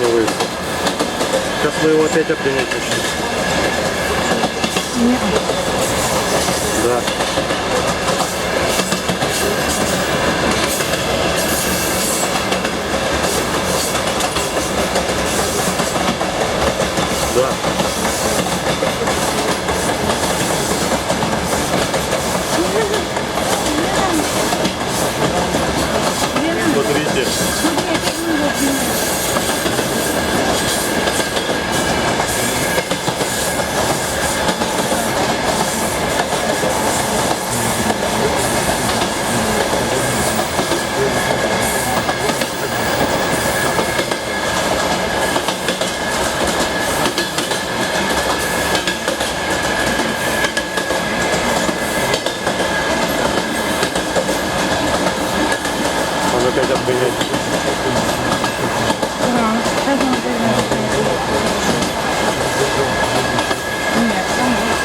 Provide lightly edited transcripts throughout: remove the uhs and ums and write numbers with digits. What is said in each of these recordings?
обклинивается. Сейчас мы его опять обгонять начнем. Нет. Да. Да. Смотрите. Он опять обгонять. Да, сейчас он обгоняет. Нет, там нет.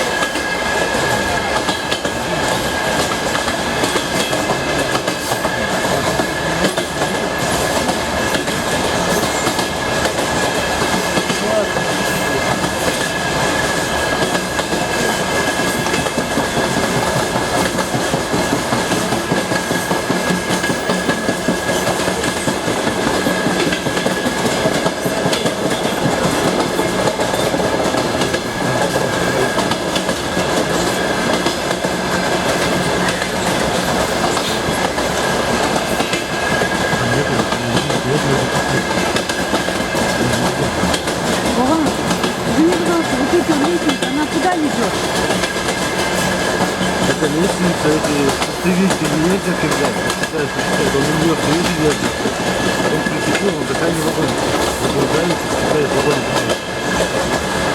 Вова, извини, пожалуйста, вот эта лестница, она куда ведет? Это лестница, ты видишь, ты не ездишь, когда он у нее впереди ездит, он прицепил, он такая не вагон, загружается, спускает вагон,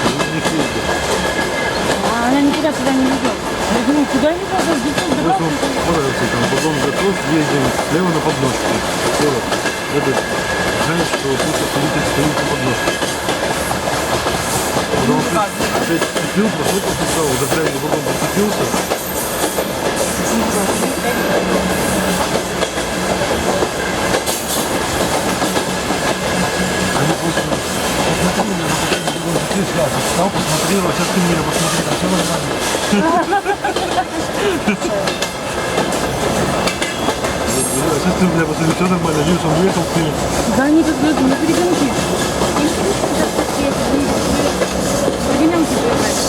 он не ездит. А она никуда туда не ведет. Я думаю, куда не надо, здесь он Вот он, понравился, там вагон готов, едем слева на подножку, слева, это, знаешь, что тут автомобиль стоит на подножке. Когда он опять сцепил, пошел по суставу, запряги вагон зацепился. Они просто посмотрели на вагон зацепился, встал, посмотрел, а сейчас ты меня посмотри, там все нормально. А сейчас ты, бля, посмотри, все нормально, видишь, он уехал вперед. Да они тут люди на перегонки. Вернемся поиграть.